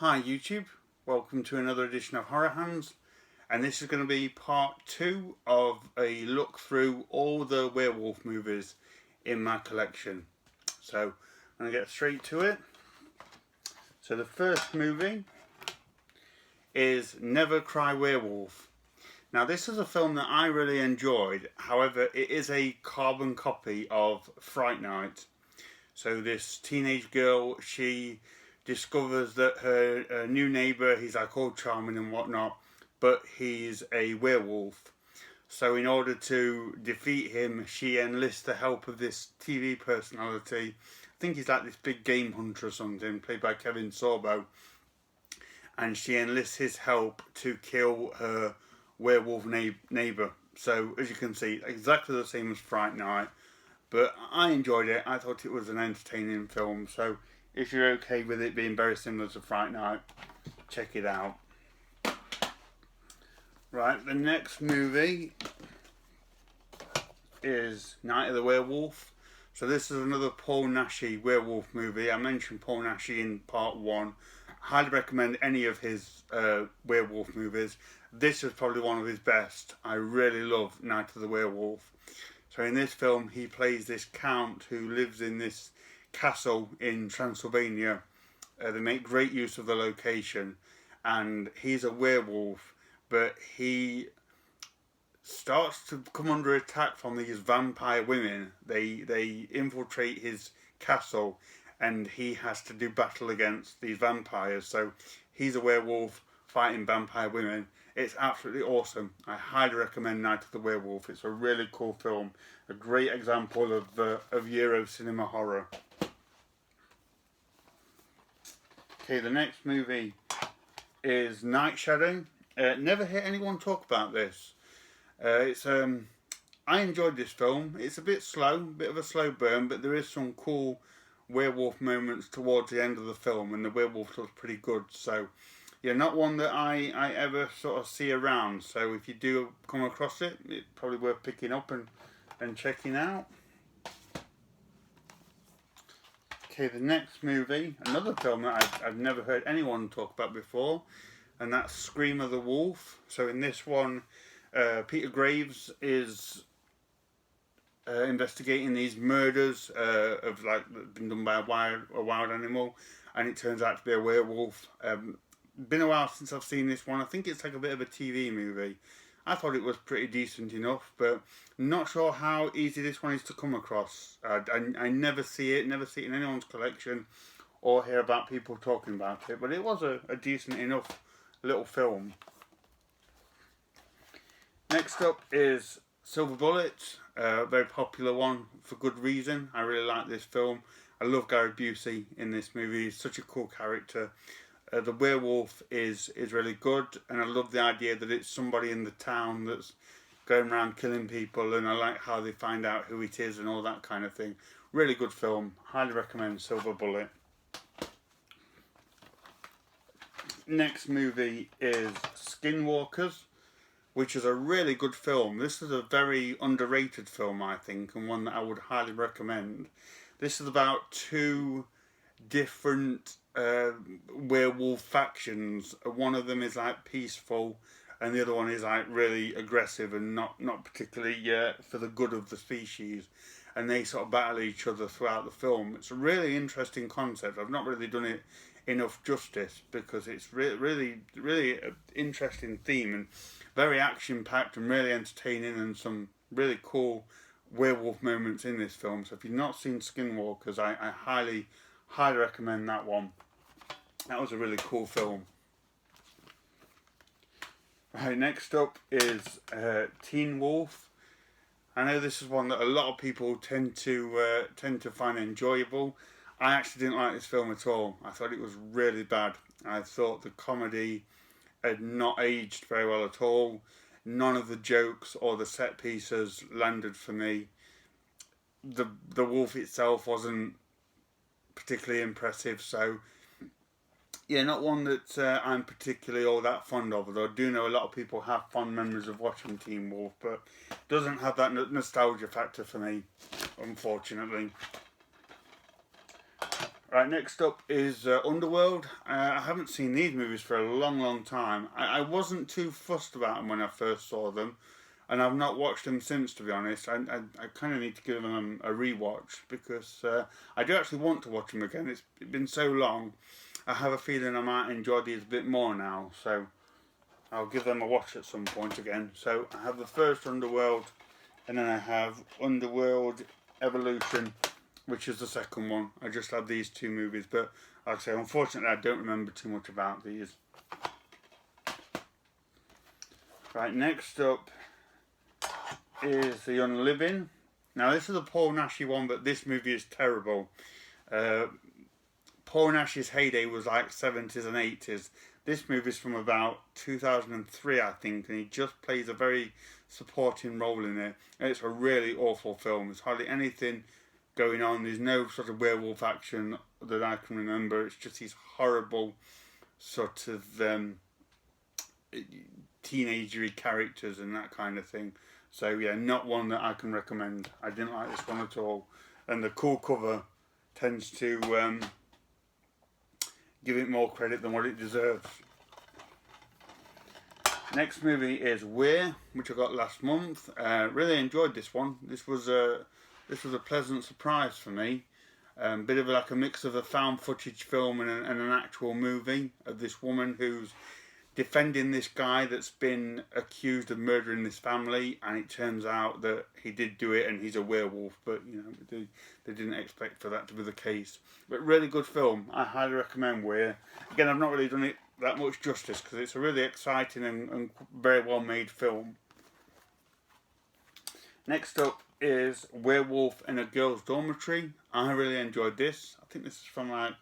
Hi YouTube, welcome to another edition of Horror Hands, and this is going to be part 2 of a look through all the werewolf movies in my collection. So I'm going to get straight to it. So the first movie is Never Cry Werewolf. Now this is a film that I really enjoyed, however it is a carbon copy of Fright Night. So this teenage girl, she discovers that her new neighbour, he's like all charming and whatnot, but he's a werewolf. So in order to defeat him, she enlists the help of this TV personality. I think he's like this big game hunter or something, played by Kevin Sorbo. And she enlists his help to kill her werewolf neighbour. So as you can see, exactly the same as Fright Night. But I enjoyed it. I thought it was an entertaining film. So if you're okay with it being very similar to Fright Night, check it out. Right, the next movie is Night of the Werewolf. So this is another Paul Naschy werewolf movie. I mentioned Paul Naschy in part 1. I highly recommend any of his werewolf movies. This is probably one of his best. I really love Night of the Werewolf. So in this film, he plays this count who lives in this castle in Transylvania. They make great use of the location, and he's a werewolf, but he starts to come under attack from these vampire women. They infiltrate his castle, and he has to do battle against these vampires. So he's a werewolf fighting vampire women. It's absolutely awesome. I highly recommend Night of the Werewolf. It's a really cool film, a great example of Euro cinema horror. Okay, the next movie is Night Shadow. Never hear anyone talk about this. I enjoyed this film. It's a bit slow, bit of a slow burn, but there is some cool werewolf moments towards the end of the film, and the werewolf looks pretty good. So yeah, not one that I ever sort of see around. So if you do come across it, it's probably worth picking up and checking out. Okay, the next movie, another film that I've never heard anyone talk about before, and that's Scream of the Wolf. So in this one, Peter Graves is investigating these murders of like been done by a wild animal, and it turns out to be a werewolf. Been a while since I've seen this one. I think it's like a bit of a TV movie. I thought it was pretty decent enough, but not sure how easy this one is to come across. I never see it in anyone's collection, or hear about people talking about it, but it was a decent enough little film. Next up is Silver Bullet, a very popular one for good reason. I really like this film. I love Gary Busey in this movie. He's such a cool character. The werewolf is really good, and I love the idea that it's somebody in the town that's going around killing people, and I like how they find out who it is and all that kind of thing. Really good film. Highly recommend Silver Bullet. Next movie is Skinwalkers, which is a really good film. This is a very underrated film, I think, and one that I would highly recommend. This is about two different werewolf factions. One of them is like peaceful, and the other one is like really aggressive and not particularly for the good of the species, and they sort of battle each other throughout the film. It's a really interesting concept. I've not really done it enough justice because it's really an interesting theme and very action packed and really entertaining, and some really cool werewolf moments in this film. So if you've not seen Skinwalkers, I highly recommend that one. That was a really cool film. Right, next up is Teen Wolf. I know this is one that a lot of people tend to find enjoyable. I actually didn't like this film at all. I thought it was really bad. I thought the comedy had not aged very well at all. None of the jokes or the set pieces landed for me. The wolf itself wasn't particularly impressive, so yeah, not one that I'm particularly all that fond of, although I do know a lot of people have fond memories of watching Teen Wolf, but doesn't have that nostalgia factor for me, unfortunately. Right, next up is Underworld. I haven't seen these movies for a long time. I wasn't too fussed about them when I first saw them, and I've not watched them since, to be honest. I kind of need to give them a rewatch because I do actually want to watch them again. It's been so long. I have a feeling I might enjoy these a bit more now, so I'll give them a watch at some point again. So I have the first Underworld, and then I have Underworld Evolution, which is the second one. I just had these two movies, but like I say, unfortunately, I don't remember too much about these. Right, next up is The Unliving. Now, this is a Paul Naschy one, but this movie is terrible. Paul Naschy's heyday was like 70s and 80s. This movie is from about 2003, I think, and he just plays a very supporting role in it. And it's a really awful film. There's hardly anything going on. There's no sort of werewolf action that I can remember. It's just these horrible sort of teenagery characters and that kind of thing. So yeah, not one that I can recommend. I didn't like this one at all. And the cool cover tends to give it more credit than what it deserves. Next movie is Weir, which I got last month. Really enjoyed this one. This was a pleasant surprise for me. Bit of like a mix of a found footage film and an actual movie of this woman who's defending this guy that's been accused of murdering this family, and it turns out that he did do it and he's a werewolf, but you know, they didn't expect for that to be the case. But really good film. I highly recommend Weir. Again, I've not really done it that much justice because it's a really exciting and very well made film. Next up is Werewolf in a Girl's Dormitory. I really enjoyed this. I think this is from like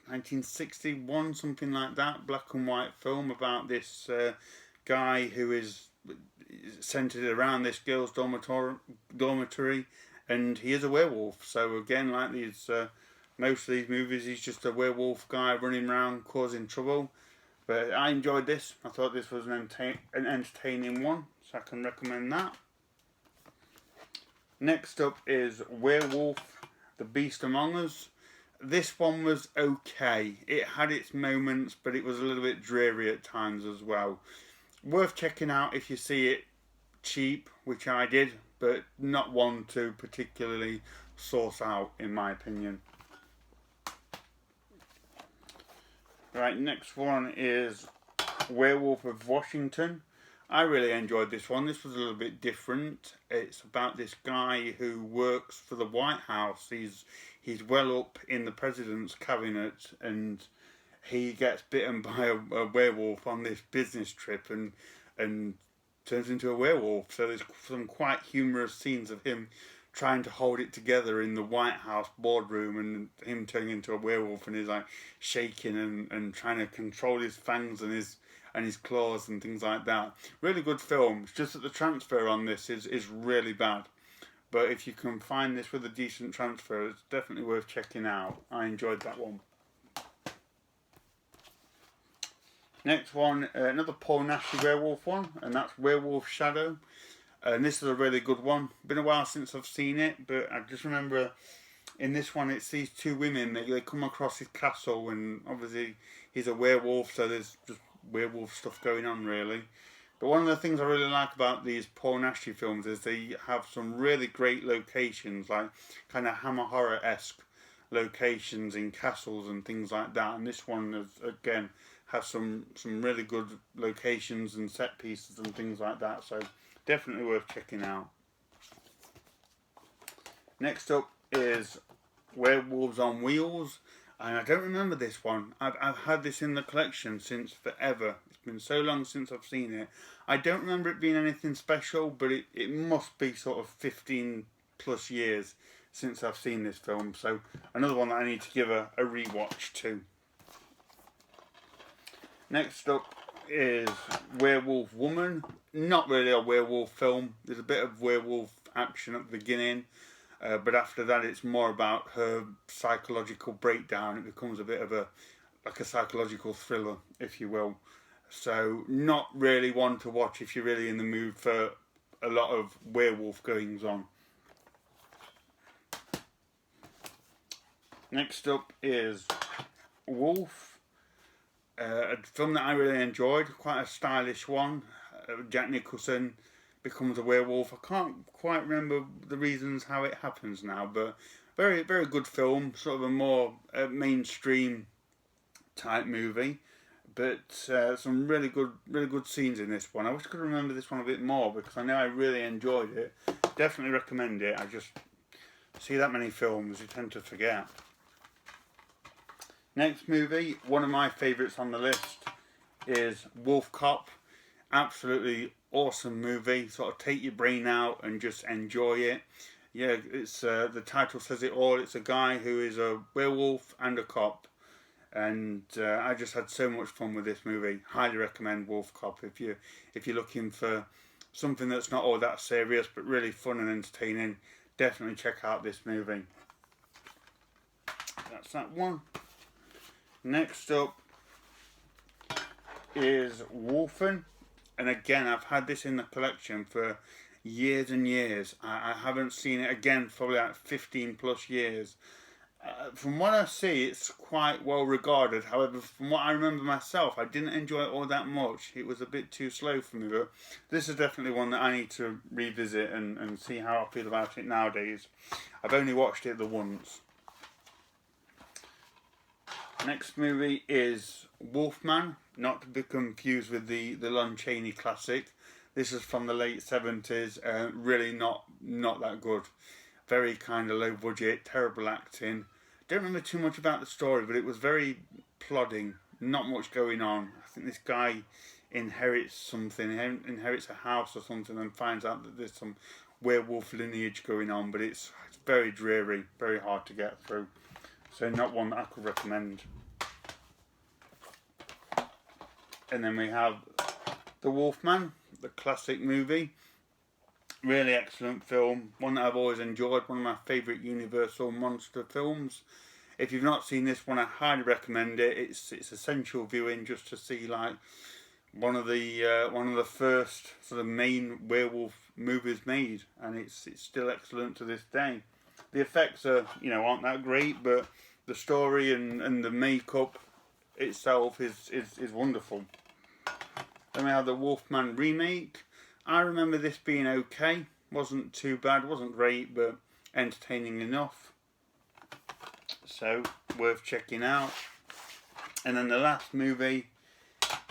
1961, something like that. Black and white film about this guy who is centered around this girl's dormitory, and he is a werewolf. So again, like these most of these movies, he's just a werewolf guy running around causing trouble. But I enjoyed this. I thought this was an entertaining one, so I can recommend that. Next up is Werewolf, The Beast Among Us. This one was okay. It had its moments, but it was a little bit dreary at times as well. Worth checking out if you see it cheap, which I did, but not one to particularly source out, in my opinion. Right, next one is Werewolf of Washington. I really enjoyed this one. This was a little bit different. It's about this guy who works for the White House. He's well up in the president's cabinet, and he gets bitten by a werewolf on this business trip and turns into a werewolf. So there's some quite humorous scenes of him trying to hold it together in the White House boardroom, and him turning into a werewolf, and he's like shaking and trying to control his fangs and his claws and things like that. Really good film. It's just that the transfer on this is really bad. But if you can find this with a decent transfer, it's definitely worth checking out. I enjoyed that one. Next one, another Paul Naschy werewolf one, and that's Werewolf Shadow. And this is a really good one. Been a while since I've seen it, but I just remember in this one it's these two women. They come across his castle, and obviously he's a werewolf, so there's just werewolf stuff going on really. But one of the things I really like about these Paul Naschy films is they have some really great locations, like kind of Hammer Horror-esque locations in castles and things like that. And this one is, again, has some really good locations and set pieces and things like that. So definitely worth checking out. Next up is Werewolves on Wheels. And I don't remember this one. I've had this in the collection since forever. It's been so long since I've seen it. I don't remember it being anything special, but it must be sort of 15 plus years since I've seen this film. So another one that I need to give a rewatch to. Next up is Werewolf Woman. Not really a werewolf film. There's a bit of werewolf action at the beginning. But after that, it's more about her psychological breakdown. It becomes a bit of a psychological thriller, if you will. So not really one to watch if you're really in the mood for a lot of werewolf goings on. Next up is Wolf, a film that I really enjoyed, quite a stylish one. Jack Nicholson becomes a werewolf. I can't quite remember the reasons how it happens now, but very, very good film, sort of a more mainstream type movie. But some really good scenes in this one. I wish I could remember this one a bit more because I know I really enjoyed it. Definitely recommend it. I just see that many films, you tend to forget. Next movie, one of my favourites on the list, is Wolf Cop. Absolutely awesome movie. Sort of take your brain out and just enjoy it. Yeah, it's the title says it all. It's a guy who is a werewolf and a cop, and I just had so much fun with this movie. Highly recommend Wolf Cop if you're looking for something that's not all that serious but really fun and entertaining. Definitely check out this movie. That's that one. Next up is Wolfen, and again I've had this in the collection for years and years. I haven't seen it again for probably like 15 plus years. From what I see, it's quite well regarded. However, from what I remember myself, I didn't enjoy it all that much. It was a bit too slow for me, but this is definitely one that I need to revisit and see how I feel about it nowadays. I've only watched it the once. Next movie is Wolfman, not to be confused with the Lon Chaney classic. This is from the late 70s, really not that good. Very kind of low budget, terrible acting. Don't remember too much about the story, but it was very plodding, not much going on. I think this guy inherits something, inherits a house or something, and finds out that there's some werewolf lineage going on, but it's very dreary, very hard to get through. So not one that I could recommend. And then we have The Wolfman, the classic movie. Really excellent film, one that I've always enjoyed, one of my favourite Universal monster films. If you've not seen this one, I highly recommend it. It's essential viewing just to see like one of the first sort of main werewolf movies made, and it's still excellent to this day. The effects aren't that great, but the story and the makeup itself is wonderful. Then we have the Wolfman remake. I remember this being okay. Wasn't too bad, wasn't great, but entertaining enough. So, worth checking out. And then the last movie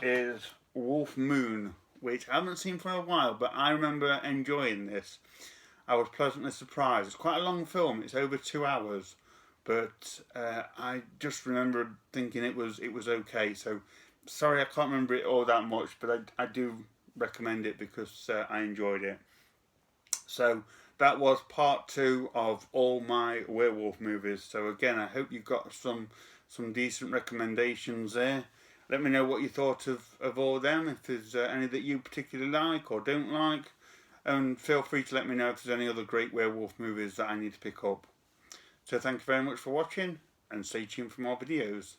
is Wolf Moon, which I haven't seen for a while, but I remember enjoying this. I was pleasantly surprised. It's quite a long film. It's over 2 hours, but I just remember thinking it was okay. So, sorry I can't remember it all that much, but I do recommend it because I enjoyed it. So that was part 2 of all my werewolf movies. So again, I hope you got some decent recommendations there. Let me know what you thought of all them, if there's any that you particularly like or don't like, and feel free to let me know if there's any other great werewolf movies that I need to pick up. So thank you very much for watching, and stay tuned for more videos.